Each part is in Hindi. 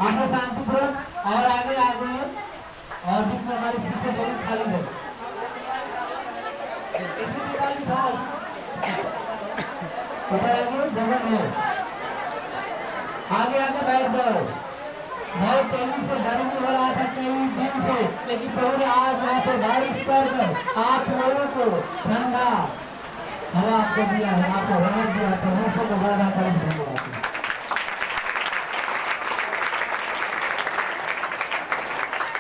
आगे शांतिपूर्वक और आगे आगे और बीच में हमारी सीटें जगह खाली है। उधर आगे जगह है, आगे आगे बैठ जाओ। बहुत तेजी से गर्मी हो रहा था कई दिन से, लेकिन प्रभु ने आज वहाँ पर बारिश कर आप लोगों को ठंडा हवा आपको दिया है, आपको राहत दिया है। परमेश्वर को बड़ा करें धन्यवाद।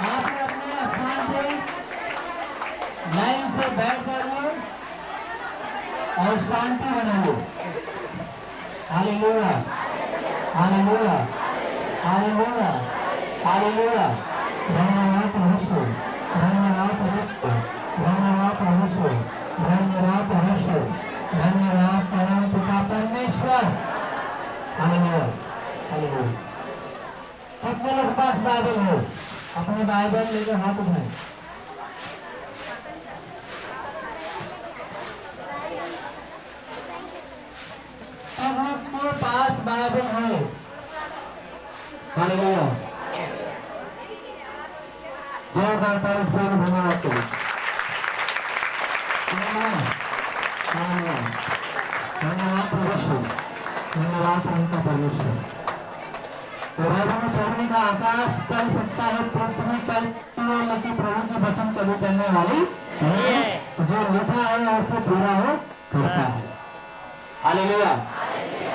आप अपने स्थान से लाइन से बैठ जाइए और शांति बनाइए। Hallelujah, hallelujah, hallelujah, hallelujah. धन्यवाद परमेश्वर, धन्यवाद परमेश्वर, धन्यवाद परमेश्वर, धन्यवाद परमेश्वर, धन्यवाद परम पिता परमेश्वर। Hallelujah, hallelujah. कितने लोग पास बाइबल है? अपने बाइबल लेकर हाथ उठाएं। सबके पास बाइबल है। हालेलुया, जोरदार तारीफ से धन्यवाद करें। धन्यवाद परमेश्वर, धन्यवाद उनका परमेश्वर। तो राजा ने का आकाश चल सकता है, पृथ्वी चलती है, लेकिन प्रभु की वचन कभी चलने वाली नहीं। जो लिखा है उससे पूरा हो करता है। Hallelujah,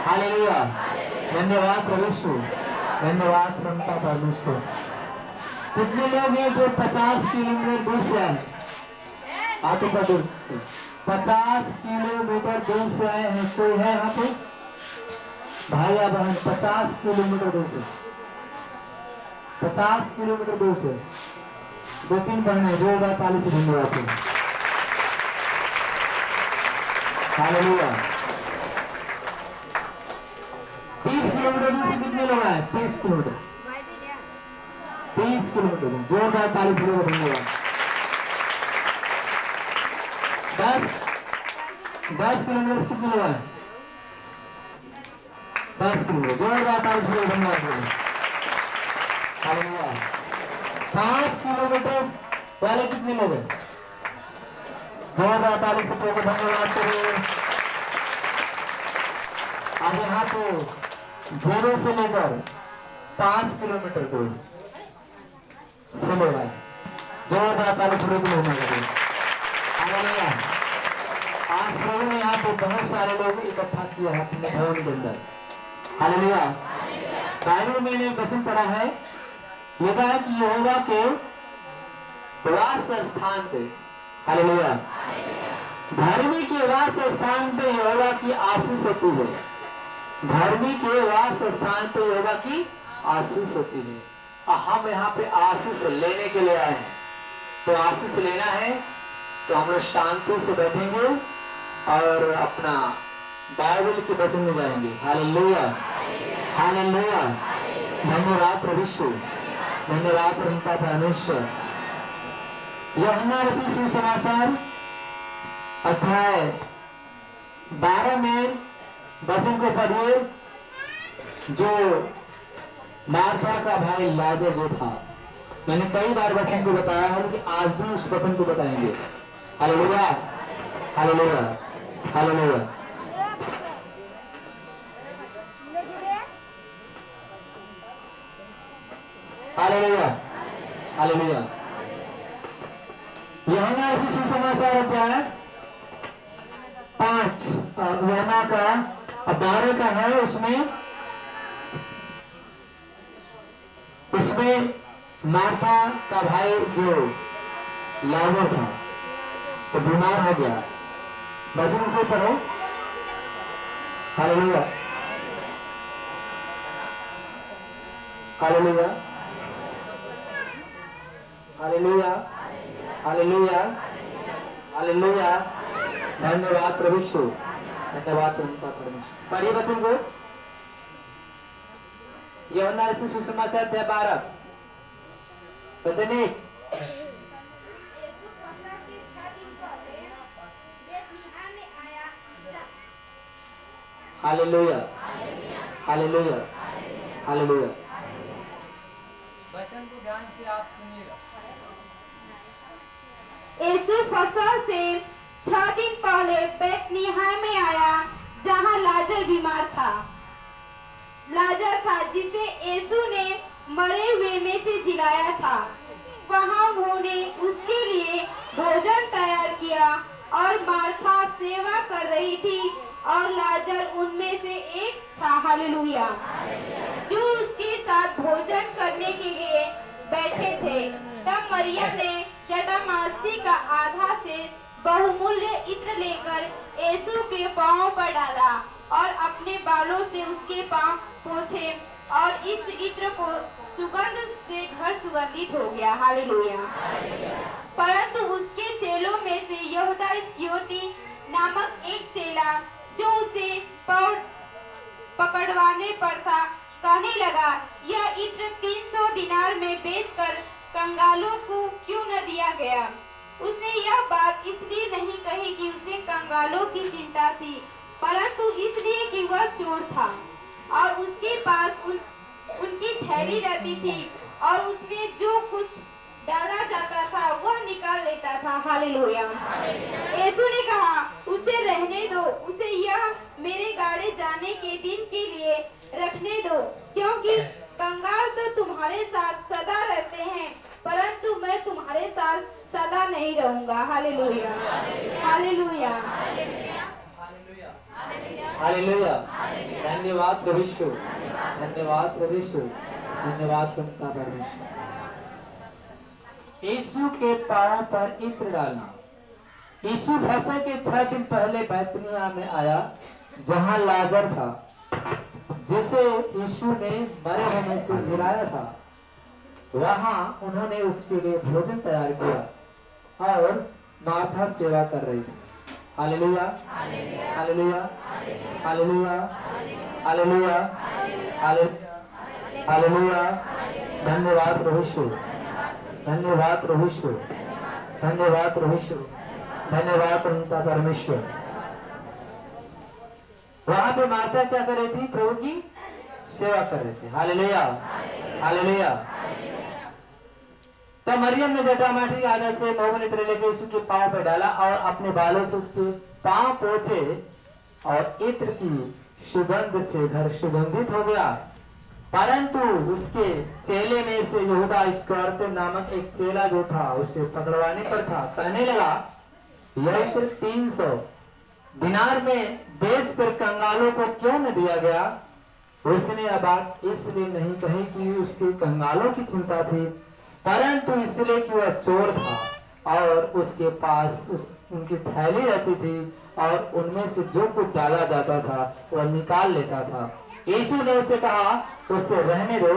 hallelujah. धन्यवाद परमेश्वर, धन्यवाद उनका परमेश्वर। कितने लोग हैं जो 50 किलोमीटर दूर से आए? आते का दूर 50 किलोमीटर दूर से आए हैं। कोई है यहाँ पे भाई या बहन? 50 किलोमीटर दूर से, 50 किलोमीटर दूर से 2-3 बहने जोरदार ताली से धन्यवाद करें। हालेलुया। 30 किलोमीटर दूर से कितने लोग आए? 30 किलोमीटर, 30 किलोमीटर जोरदार ताली से धन्यवाद। 10 किलोमीटर कितने लोग आए? 10 किलोमीटर जोरदार ताली से धन्यवाद। हालेलुया। 5 किलोमीटर वाले कितने लोग हैं? जोरदार ताली से धन्यवाद करें। आज यहाँ पे 0 से लेकर 5 किलोमीटर दूर जोरदार ताली से धन्यवाद करें। हालेलुया। आज प्रभु ने यहाँ पे बहुत सारे लोग इकट्ठा किया है अपने भवन के अंदर। हालेलुया। बाइबल में एक वचन पढ़ा है, लिखा है कि यहोवा के वास स्थान पे, हालेलुया, धर्मी के वास स्थान पे यहोवा की आशीष होती है। धर्मी के वास स्थान पे यहोवा की आशीष होती है। हम यहाँ पे आशीष लेने के लिए आए हैं। तो आशीष लेना है तो हम लोग शांति से बैठेंगे और अपना बाइबल के वचन में जाएंगे। Hallelujah, hallelujah. धन्यवाद परमेश्वर, धन्यवाद उनका परमेश्वर। यूहन्ना रचित सुसमाचार अध्याय 12 में वचन को पढ़िए। जो मार्था का भाई लाजर जो था, मैंने कई बार वचन को बताया है कि आज भी उस वचन को बताएंगे। Hallelujah, hallelujah, hallelujah. Hallelujah, hallelujah. यूहन्ना रचित सुसमाचार अध्याय 5 यूहन्ना का 12 का है। उसमें मार्था का भाई जो लाजर था तो बीमार हो गया। वचन को पढ़ो। Hallelujah, hallelujah, hallelujah, hallelujah, hallelujah. धन्यवाद परमेश्वर, धन्यवाद उनका परमेश्वर। पढ़िए वचन को। यूहन्ना रचित सुसमाचार अध्याय 12 वचन 1। Hallelujah, hallelujah, hallelujah. ध्यान से आप सुनिएगा। यीशु फसह से 6 दिन पहले बैतनिय्याह में आया, जहां लाजर बीमार था। लाजर था जिसे यीशु ने मरे हुए में से जिलाया था। वहां उन्होंने उसके लिए भोजन तैयार किया और मार्था सेवा कर रही थी और लाजर उनमें से एक था। हालेलुया। जो उसके साथ भोजन करने के लिए बैठे थे। तब मरियम ने जटामासी का आधा से बहुमूल्य इत्र लेकर यीशु के पांव पर डाला और अपने बालों से उसके पांव पोंछे और इस इत्र को सुगंध से घर सुगंधित हो गया। हालेलुया। परंतु उसके चेलों में से यहूदा इस्करियोती नामक एक चेला, जो उसे पकड़वाने पर था, कहने लगा, यह इत्र 300 दिनार में बेचकर कंगालों को क्यों न दिया गया। उसने यह बात इसलिए नहीं कही कि उसे कंगालों की चिंता थी, परंतु इसलिए कि वह चोर था और उसके पास उनकी थैली रहती थी और उसमें जो कुछ डाला जाता था वह निकाल लेता था। हालेलुया। यीशु ने कहा, उसे रहने दो, उसे यह मेरे गाड़े जाने के दिन के लिए रखने दो, क्योंकि कंगाल तो तुम्हारे साथ सदा रहते हैं, परंतु मैं तुम्हारे साथ सदा नहीं रहूंगा। हालेलुया। हालेलुया। हालेलुया। धन्यवाद प्रभु यीशु, धन्यवाद प्रभु यीशु, धन्यवाद पिता परमेश्वर। यीशु के पांव पर इत्र डालना। यीशु फसह के 6 दिन पहले बैतनिय्याह में आया, जहां लाजर था जिसे यीशु ने मरे होने से जिलाया था। वहां उन्होंने उसके लिए भोजन तैयार किया और मार्था सेवा कर रही थी। Hallelujah. Hallelujah. Hallelujah. Hallelujah. Hallelujah. धन्यवाद प्रभु यीशु, धन्यवाद प्रभु यीशु, धन्यवाद प्रभु यीशु, धन्यवाद पिता परमेश्वर। वहां पे मार्था क्या कर रही थी? प्रभु की सेवा कर रही थी। हालेलुया। हालेलुया। तब मरियम ने जटामासी के आधा से बहुमूल्य इत्र लेकर यीशु के पांव पर डाला और अपने बालों से उसके पांव पोंछे और इत्र की सुगंध से घर सुगंधित हो गया। परंतु उसके चेले में से यहूदा इस्करियोती नामक एक चेला जो था, उसे पकड़वाने पर था, कहने लगा, यह इत्र 300 दिनार में बेचकर कंगालों को क्यों न दिया गया। उसने यह बात इसलिए नहीं कही कि उसके कंगालों की चिंता थी, परंतु इसलिए कि वह चोर था और उसके पास उनकी थैली रहती थी और उनमें से जो कुछ डाला जाता था वह निकाल लेता था। यीशु ने उसे कहा, उसे रहने दो,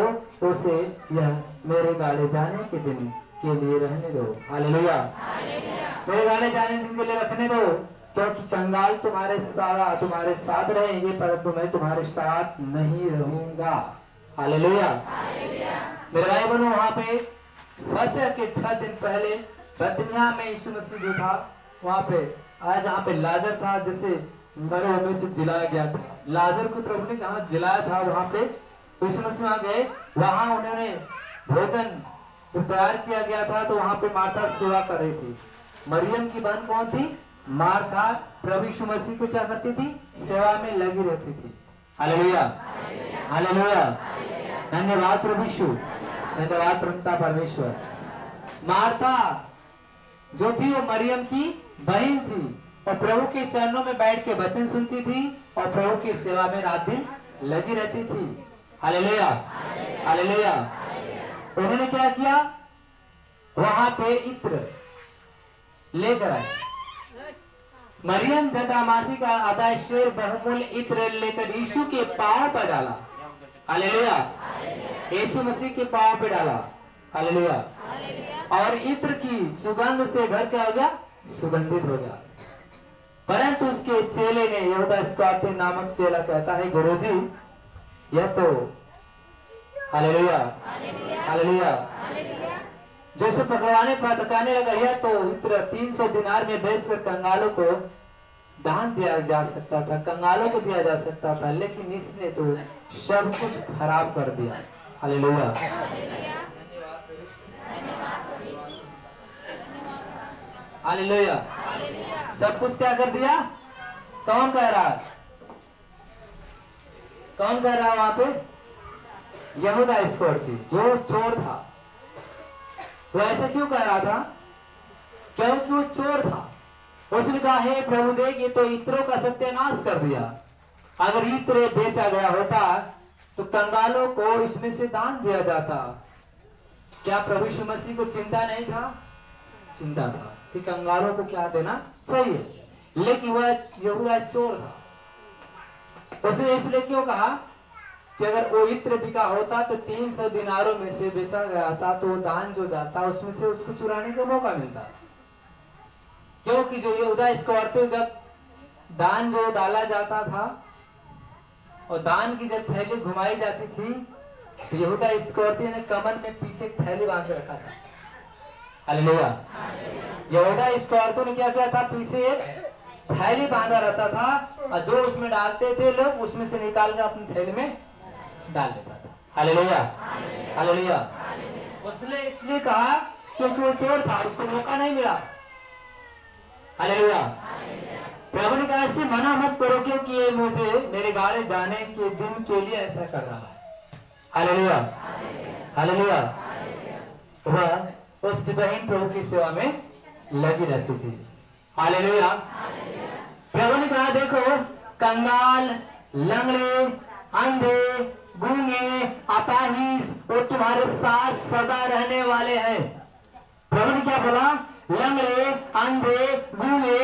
उसे यह मेरे गाड़े जाने के दिन के लिए रहने दो। हालेलुया। मेरे गाड़े जाने के दिन के लिए रखने दो, क्योंकि कंगाल तुम्हारे साथ रहेंगे, परंतु मैं तुम्हारे साथ नहीं रहूंगा। हालेलुया। मेरे भाई बहनों, वहां पे फसह के 6 दिन पहले बैतनिय्याह में यीशु मसीह जो था, वहां पे आज जहाँ पे लाजर था जिसे मरे हुए से जिलाया गया था। लाजर को प्रभु ने जहाँ जिलाया था वहां पे यीशु मसीह वहां गए, वहां उन्होंने भोजन जो तैयार किया गया था, तो वहां पे मार्था सेवा कर रही थी। मरियम की बहन कौन थी? मार्था प्रभु यीशु मसीह को क्या करती थी? सेवा में लगी रहती थी। हालेलुया। हालेलुया। धन्यवाद प्रभु यीशु, धन्यवाद पिता परमेश्वर। मार्था जो थी वो मरियम की बहन थी और प्रभु के चरणों में बैठ के वचन सुनती थी और प्रभु की सेवा में रात दिन लगी रहती थी। हालेलुया। हालेलुया। उन्होंने क्या किया? वहां पे इत्र लेकर आए। मरियम जटामासी का आधा शेर बहुमूल्य इत्र लेकर यीशु के पांव पर डाला। हालेलुया। यीशु मसीह के पांव पे डाला। हालेलुया। और इत्र की सुगंध से घर क्या हो गया? सुगंधित हो गया। परंतु उसके चेले ने, यहूदा इस्करियोती नामक चेला कहता है, गुरुजी यह तो हालेलुया हालेलुया जो उसे पकड़वाने पर कहने लगा, यह तो इत्र 300 दिनार में बेचकर कंगालों को दान दिया जा सकता था, कंगालों को दिया जा सकता था, लेकिन इसने तो सब कुछ खराब कर दिया। हालेलुया। हालेलुया। सब कुछ क्या कर दिया? कौन कह रहा है? कौन कह रहा है वहां पे? यहूदा इस्करियोती, जो चोर था। वो ऐसा क्यों कह रहा था? क्योंकि वो चोर था। उसने कहा, हे प्रभु देख, ये तो इत्रों का सत्यानाश कर दिया। अगर इत्र बेचा गया होता तो कंगालों को इसमें से दान दिया जाता। क्या प्रभु यीशु मसीह को चिंता नहीं था? चिंता था कि कंगालों को क्या देना चाहिए, लेकिन वह यहूदा चोर था। उसने इसलिए क्यों कहा कि अगर वो इत्र बिका होता तो 300 दिनारों में से बेचा गया था, तो वो दान जो जाता उसमें से उसको चुराने का मौका मिलता। क्योंकि जो यहूदा इस्करियोती, जब दान जो डाला जाता था और दान की जब थैली घुमाई जाती थी, तो यहूदा इस्करियोती ने कमर में पीछे थैली बांध के रखा था। हालेलुया। यहूदा इस्करियोती ने क्या किया था? पीछे एक थैली बांधा रहता था, और जो उसमें डालते थे लोग, उसमें से निकाल कर अपनी थैली में डाल लेता था। Hallelujah, hallelujah. उसने इसलिए कहा क्योंकि वो चोर था, उसको मौका नहीं मिला। हालेलुया। प्रभु ने कहा, ऐसे मना मत करो, क्योंकि ये मुझे मेरे गाड़े जाने के दिन के लिए ऐसा कर रहा है। Hallelujah, hallelujah. वह उसकी बहन प्रभु की सेवा में लगी रहती थी। हालेलुया। प्रभु ने कहा, देखो, कंगाल, लंगड़े, अंधे, गूंगे, अपाहिज, वो तुम्हारे साथ सदा रहने वाले हैं। प्रभु ने क्या बोला? लंगड़े, अंधे, गूंगे,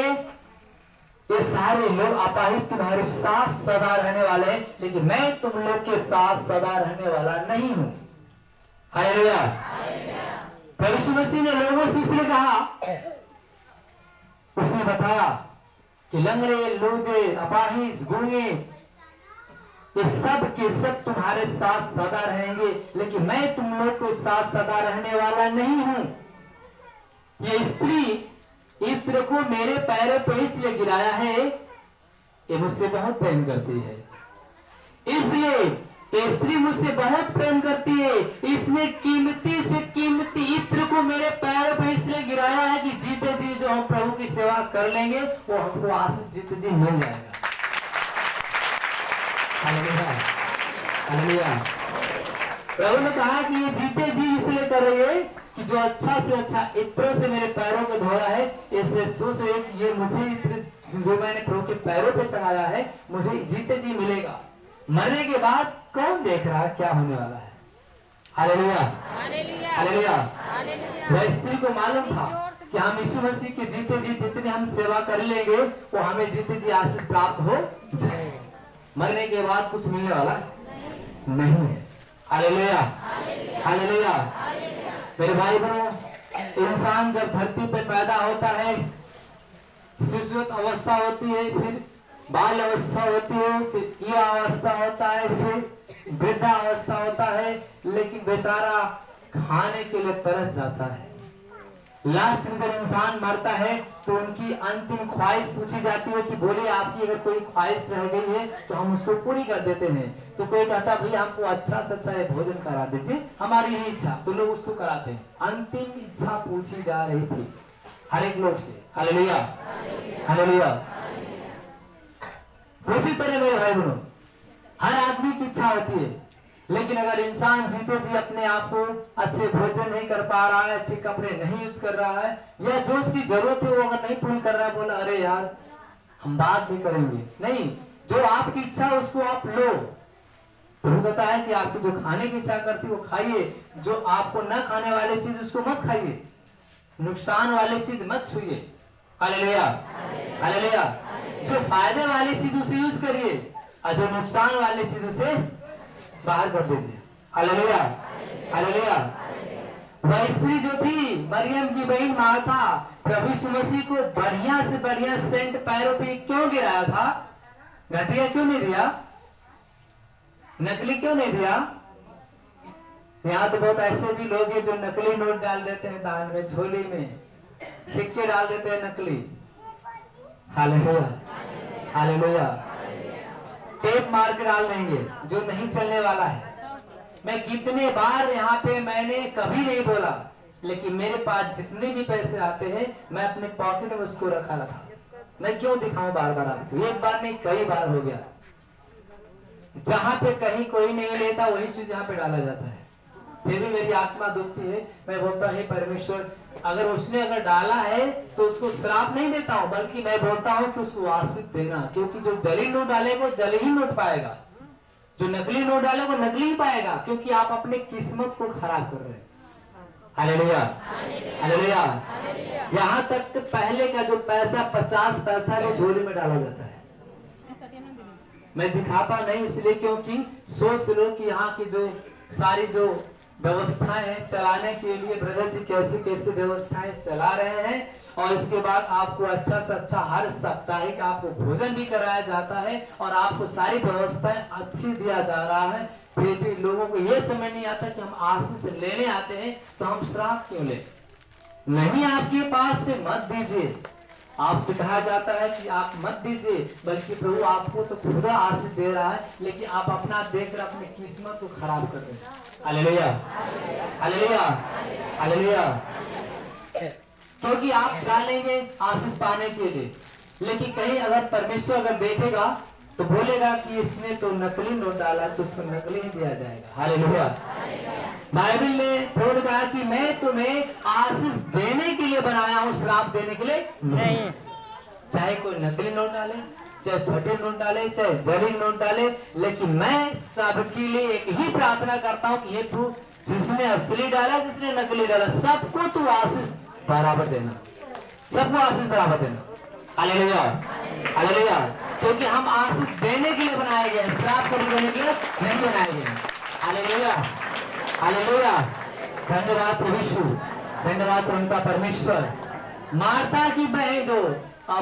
ये सारे लोग अपाहिज तुम्हारे साथ सदा रहने वाले हैं, लेकिन मैं तुम लोग के साथ सदा रहने वाला नहीं हूं। हालेलुया। प्रभु यीशु मसीह ने लोगों से इसलिए कहा, उसने बताया कि लंगड़े, लूजे, अपाहिज, गूंगे, ये सब के सब तुम्हारे साथ सदा रहेंगे, लेकिन मैं तुम लोग के साथ सदा रहने वाला नहीं हूं। ये स्त्री इत्र को मेरे पैरों पर इसलिए गिराया है, ये मुझसे बहुत प्रेम करती है। इसलिए ये स्त्री मुझसे बहुत प्रेम करती है, इसने कीमती से कीमती इत्र को मेरे पैरों पर इसलिए गिराया है कि जीते जी जो हम प्रभु की सेवा कर लेंगे, वो हमको आशीष जीते जी मिल जाएगा। Hallelujah, hallelujah. प्रभु ने कहा कि ये जीते जी इसलिए कर रही है कि जो अच्छा से अच्छा इत्रों से मेरे पैरों को धोया है, इससे सोच रहे कि ये मुझे इत्र जो मैंने प्रभु के पैरों पे चढ़ाया है, मुझे जीते जी मिलेगा। मरने के बाद कौन देख रहा है क्या होने वाला है? Hallelujah, hallelujah. वह स्त्री को मालूम था कि हम यीशु मसीह के जीते जी जितनी हम सेवा कर लेंगे, वो हमें जीते जी आशीष प्राप्त हो जाएगा। मरने के बाद कुछ मिलने वाला नहीं है। Hallelujah, hallelujah. मेरे भाई बहनों, इंसान जब धरती पे पैदा होता है, शिशुवत अवस्था होती है, फिर बाल अवस्था होती है, फिर युवा अवस्था होता है, फिर वृद्धा अवस्था होता है, लेकिन बेचारा खाने के लिए तरस जाता है। लास्ट में जब इंसान मरता है तो उनकी अंतिम ख्वाहिश पूछी जाती है कि बोलिए आपकी अगर कोई ख्वाहिश रह गई है तो हम उसको पूरी कर देते हैं। तो कोई कहता भैया हमको अच्छा से अच्छा ये भोजन करा दीजिए, हमारी यही इच्छा, तो लोग उसको कराते हैं। अंतिम इच्छा पूछी जा रही थी हर एक लोग से। Hallelujah, hallelujah. उसी तरह मेरे भाई बहनों, हर आदमी की इच्छा होती है, लेकिन अगर इंसान जीते जी अपने आप को अच्छे भोजन नहीं कर पा रहा है, अच्छे कपड़े नहीं यूज कर रहा है, या जो उसकी जरूरत है वो अगर नहीं पूरी कर रहा है, बोला अरे यार हम बात भी करेंगे नहीं, जो आपकी इच्छा है उसको आप लो। प्रभु कहता है कि आपकी जो खाने की इच्छा करती है वो खाइए, जो आपको न खाने वाली चीज उसको मत खाइए, नुकसान वाली चीज मत छुइए। Hallelujah, hallelujah. जो फायदे वाली चीज उसे यूज करिए, और जो नुकसान वाली चीज उसे बाहर कर दीजिए। Hallelujah, hallelujah. वह स्त्री जो थी मरियम की बहन मार्था, प्रभु यीशु मसीह को बढ़िया से बढ़िया सेंट पैरों पे क्यों गिराया था? घटिया क्यों नहीं दिया? नकली क्यों नहीं दिया? यहाँ तो बहुत ऐसे भी लोग हैं जो नकली नोट डाल देते हैं दान में, झोली में सिक्के डाल देते हैं नकली। Hallelujah, hallelujah. टेप मार के डाल देंगे जो नहीं चलने वाला है। मैं कितने बार यहाँ पे मैंने कभी नहीं बोला लेकिन मेरे पास जितने भी पैसे आते हैं मैं अपने पॉकेट में उसको रखा। मैं क्यों दिखाऊं बार बार आपको? एक बार नहीं, कई बार हो गया। जहां पे कहीं कोई नहीं लेता वही चीज यहाँ पे डाला जाता है। फिर भी मेरी आत्मा दुखती है। मैं बोलता है परमेश्वर, अगर उसने डाला है तो उसको श्राप नहीं देता हूँ, बल्कि मैं बोलता हूँ कि उसको आशीष देना, क्योंकि जो जली नोट डालेगा वो जली ही नोट पाएगा, जो नकली नोट डाले वो नकली ही पाएगा, क्योंकि आप अपने किस्मत को खराब कर रहे हैं। Hallelujah, hallelujah. यहाँ तक कि पहले का जो पैसा 50 पैसा वो झोली में डाला जाता है। मैं दिखाता नहीं इसलिए क्योंकि सोच लो कि यहाँ की जो सारी जो व्यवस्थाएं हैं चलाने के लिए ब्रदर जी कैसी कैसी व्यवस्थाएं चला रहे हैं, और इसके बाद आपको अच्छा से अच्छा हर साप्ताहिक आपको भोजन भी कराया जाता है और आपको सारी व्यवस्थाएं अच्छी दिया जा रहा है। फिर भी लोगों को ये समझ नहीं आता कि हम आशीष लेने आते हैं तो हम श्राप क्यों ले? नहीं, आपके पास से मत दीजिए। आपसे कहा जाता है कि आप मत दीजिए, बल्कि प्रभु आपको तो खुदा आशीष दे रहा है, लेकिन आप अपना देखकर अपनी किस्मत को खराब कर रहे हैं। Hallelujah, hallelujah, hallelujah. क्योंकि आप डालेंगे आशीष पाने के लिए, लेकिन कहीं अगर परमेश्वर अगर देखेगा तो बोलेगा कि इसने तो नकली नोट डाला, तो उसको नकली ही दिया जाएगा। हालेलुया। बाइबल ने प्रभु कहा कि मैं तुम्हें आशीष देने के लिए बनाया हूँ, श्राप देने के लिए नहीं। चाहे कोई नकली नोट डाले, चाहे फटे नोट डाले, चाहे जली नोट डाले, लेकिन मैं सबके लिए एक ही प्रार्थना करता हूँ कि हे प्रभु, जिसने असली डाला, जिसने नकली डाला, सबको तू आशीष बराबर देना, सबको आशीष बराबर देना। Hallelujah, hallelujah. क्योंकि हम आशीष देने के लिए बनाए गए, श्राप को देने के लिए नहीं बनाए गए। Hallelujah, hallelujah. धन्यवाद प्रभु यीशु, धन्यवाद उनका परमेश्वर। मार्था की बहन जो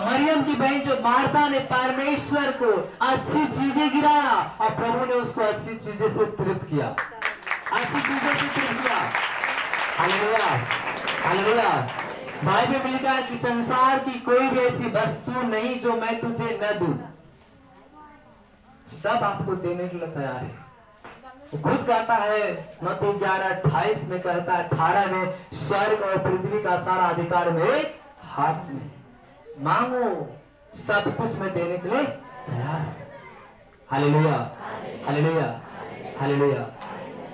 मरियम की बहन जो मार्था ने परमेश्वर को अच्छी चीजें गिराया और प्रभु ने उसको अच्छी चीजें से तृप्त किया, अच्छी चीजों से तृप्त किया। Hallelujah, hallelujah. बाइबल में लिखा है कि संसार की कोई भी ऐसी वस्तु नहीं जो मैं तुझे न दूं, सब आपको देने के लिए तैयार है। वो खुद कहता है मत्ती 11:28 में कहता है 18 में, स्वर्ग और पृथ्वी का सारा अधिकार मेरे हाथ में, मांगो सब कुछ मैं देने के लिए तैयार है। Hallelujah, hallelujah, hallelujah.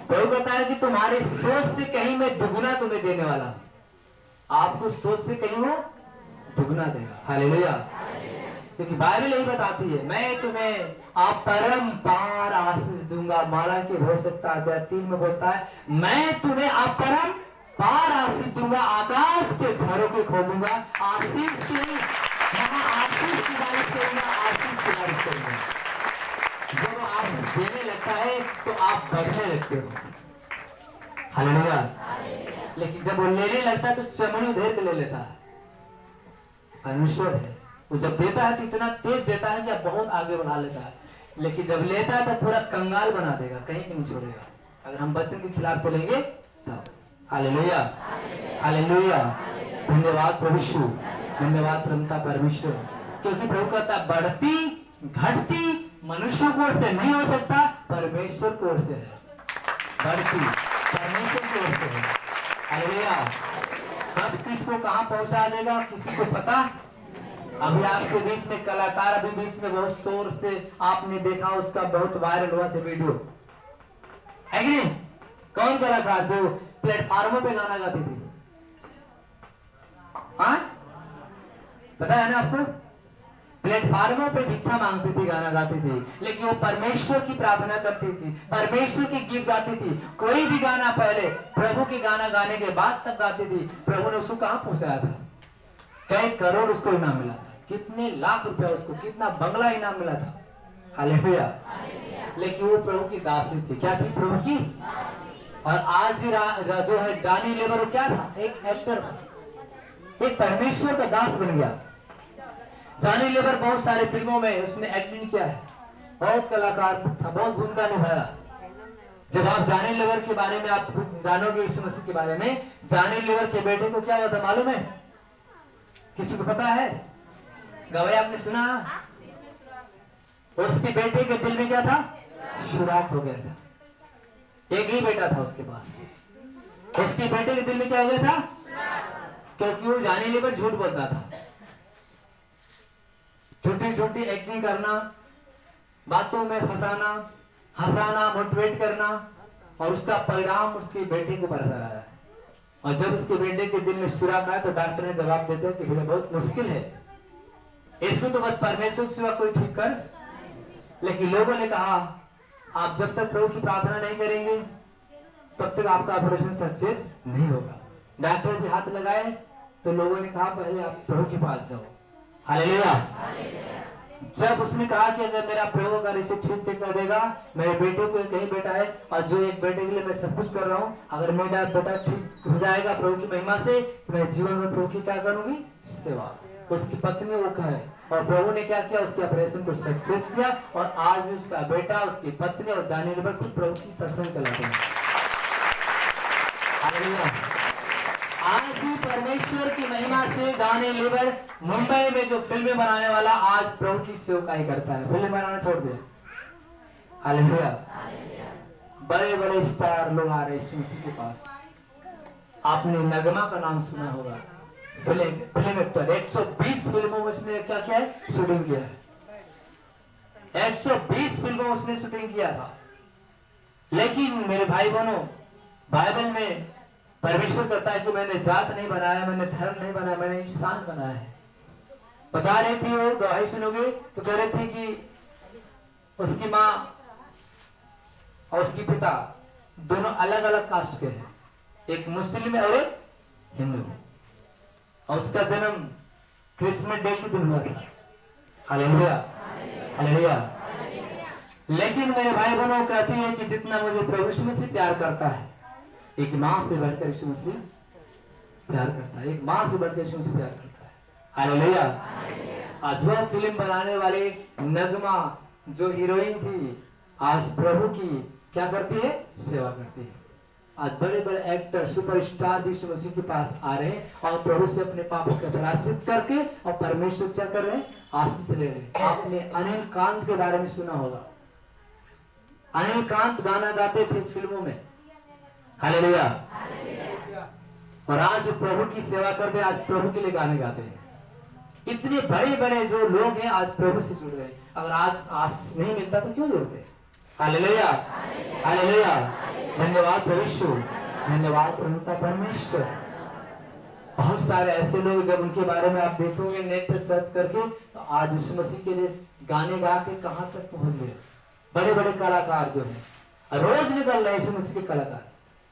प्रभु कहता है कि तुम्हारी सोच से कहीं मैं दुगुना तुम्हें देने वाला, आपको सोच से कहीं वो दुगना देगा। हालेलुया। क्योंकि बाइबल यही बताती है, मैं तुम्हें अपरंपार आशीष दूंगा। माला की हो सकता है 3 में बोलता है, मैं तुम्हें अपरंपार आशीष दूंगा, आकाश के झरोखे खोलूंगा, आशीष की आशीष की बारिश करूंगा, आशीष की बारिश करूंगा। जब आशीष देने लगता है तो आप बढ़ने लगते हो। हालेलुया। लेकिन जब वो लेने लगता है तो चमड़ी उधेर के ले लेता है। परमेश्वर है, वो जब देता है तो इतना तेज देता है कि आप बहुत आगे बढ़ा लेता है, लेकिन जब लेता है तो पूरा कंगाल बना देगा, कहीं नहीं छोड़ेगा। अगर हम वचन के खिलाफ चलेंगे तब। Hallelujah, hallelujah. धन्यवाद प्रभु यीशु, धन्यवाद प्रभुता परमेश्वर। क्योंकि प्रभु कहता है बढ़ती घटती मनुष्य की ओर से नहीं हो सकता, परमेश्वर की ओर से है। बढ़ती परमेश्वर की ओर से है। हालेलुया। कब किसको कहां पहुंचा देगा किसी को पता। अभी आपके बीच में कलाकार, अभी बीच में बहुत शोर से आपने देखा, उसका बहुत वायरल हुआ था वीडियो, है कि नहीं? कौन कलाकार जो प्लेटफार्मों पे गाना गाती थी? हाँ, पता है ना आपको? प्लेटफार्मों पे भिक्षा मांगती थी, गाना गाती थी, लेकिन वो परमेश्वर की प्रार्थना करती थी, परमेश्वर की गीत गाती थी। कोई भी गाना पहले प्रभु की गाना गाने के बाद तब गाती थी। प्रभु ने उसको कहां पहुंचाया था? कई करोड़ उसको इनाम मिला था, कितने लाख रुपया उसको, कितना बंगला इनाम मिला था। हालेलुया। लेकिन वो प्रभु की दासी थी। क्या थी? प्रभु की। और आज भी जो है जॉनी लीवर, वो क्या था? एक एक्टर, एक परमेश्वर का दास बन गया। जॉनी लीवर बहुत सारे फिल्मों में उसने एक्टिंग किया है, बहुत कलाकार था, बहुत भूमिका निभाया। जब आप जॉनी लीवर के बारे में आप जानोगे, यीशु मसीह के बारे में, जॉनी लीवर के बेटे को क्या हुआ था मालूम है? किसी को पता है? गवाही आपने सुना? उसके बेटे के दिल में क्या था? शुराक हो गया था। एक ही बेटा था उसके पास, उसके बेटे के दिल में क्या हो गया था? क्योंकि वो जाने लिए पर झूठ बोलता था, छोटी छोटी एक्टिंग करना, बातों में फंसाना, हंसाना, मोटिवेट करना, और उसका परिणाम उसके बेटे के ऊपर असर आया। और जब उसके बेटे के दिल में सुराख आया तो डॉक्टर ने जवाब देते कि भैया बहुत मुश्किल है, इसको तो बस परमेश्वर के सिवा कोई ठीक कर। लेकिन लोगों ने कहा आप जब तक प्रभु की प्रार्थना नहीं करेंगे तब तक आपका ऑपरेशन सक्सेस नहीं होगा। डॉक्टर भी हाथ लगाए तो लोगों ने कहा पहले आप प्रभु के पास जाओ। हालेलुया। जब उसने कहा कि अगर मेरा प्रभु अगर इसे ठीक कर देगा, मेरे बेटे को कहीं बेटा है और जो एक बेटे के लिए मैं सब कुछ कर रहा हूँ, अगर मेरा बेटा ठीक हो जाएगा प्रभु की महिमा से, तो मैं जीवन में प्रभु की क्या करूंगी? सेवा। उसकी पत्नी वो कहे, और प्रभु ने क्या किया? उसके ऑपरेशन को सक्सेस किया, और आज भी उसका बेटा, उसकी पत्नी और जाने पर खुद प्रभु की सत्संग चलाते हैं। हालेलुया। आज भी परमेश्वर की महिमा से गाने लेबर मुंबई में जो फिल्में बनाने वाला आज प्रभु की सेवकाई करता है, फिल्म बनाना छोड़ दे। हालेलुया। बड़े बड़े स्टार लोग आ रहे हैं यीशु के पास। आपने नगमा का नाम सुना होगा, फिल्म एक्टर। 120 फिल्मों में उसने क्या किया है? शूटिंग किया है। 120 फिल्मों में उसने शूटिंग किया था। लेकिन मेरे भाई बहनों, बाइबल में परमेश्वर कहता है कि मैंने जात नहीं बनाया, मैंने धर्म नहीं बनाया, मैंने इंसान बनाया है। बता रही थी वो, गवाही सुनोगे तो कह रही थी कि उसकी माँ और उसकी पिता दोनों अलग अलग कास्ट के हैं, एक मुस्लिम है और एक हिंदू, और उसका जन्म क्रिसमस डे के दिन हुआ था। Hallelujah, hallelujah. लेकिन मेरे भाई बहनों कहती है कि जितना मुझे प्रभु यीशु मसीह प्यार करता है, एक माँ से बढ़कर यीशु मसीह प्यार करता है, एक माँ से बढ़कर यीशु मसीह प्यार करता है। हालेलुया। आज वह फिल्म बनाने वाले नगमा जो हीरोइन थी, आज प्रभु की क्या करती है? सेवा करती है। आज बड़े बड़े एक्टर, सुपरस्टार यीशु मसीह के पास आ रहे हैं और प्रभु से अपने पापों का प्रायश्चित करके और परमेश्वर क्या कर रहे हैं? आशीष ले रहे हैं। आपने अनिल कांत के बारे में सुना होगा। अनिल कांत गाना गाते थे फिल्मों में। हालेलुया। और आज प्रभु की सेवा करते, आज प्रभु के लिए गाने गाते हैं। इतने बड़े बड़े जो लोग हैं आज प्रभु से जुड़ रहे हैं। अगर आज आशीष नहीं मिलता तो क्यों जुड़ते? Hallelujah, hallelujah. धन्यवाद प्रभु, धन्यवाद प्रभुता परमेश्वर। बहुत सारे ऐसे लोग, जब उनके बारे में आप देखोगे नेट पे सर्च करके, तो आज यीशु मसीह के लिए गाने गा के कहां तक पहुंच गए। बड़े बड़े कलाकार जो है रोज निकल रहे यीशु मसीह के कलाकार।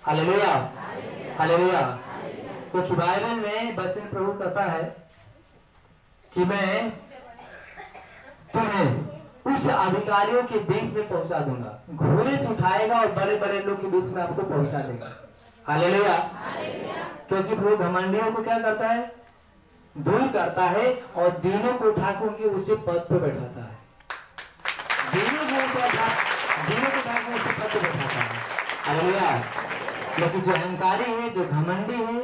Hallelujah, hallelujah. क्योंकि बाइबल में वचन प्रभु कहता है कि मैं तुम्हें उस अधिकारियों के बीच में पहुंचा दूंगा, घोड़े से उठाएगा और बड़े बड़े लोग के बीच में आपको पहुंचा देगा। हालेलुया। क्योंकि प्रभु घमंडियों को क्या करता है? दूर करता है, और दीनों को उठाकर उनके उसी पद पर बैठाता है। दीनों को उठाकर उसी पद पर बैठाता है। हालेलुया। लेकिन जो अहंकारी है, जो घमंडी है,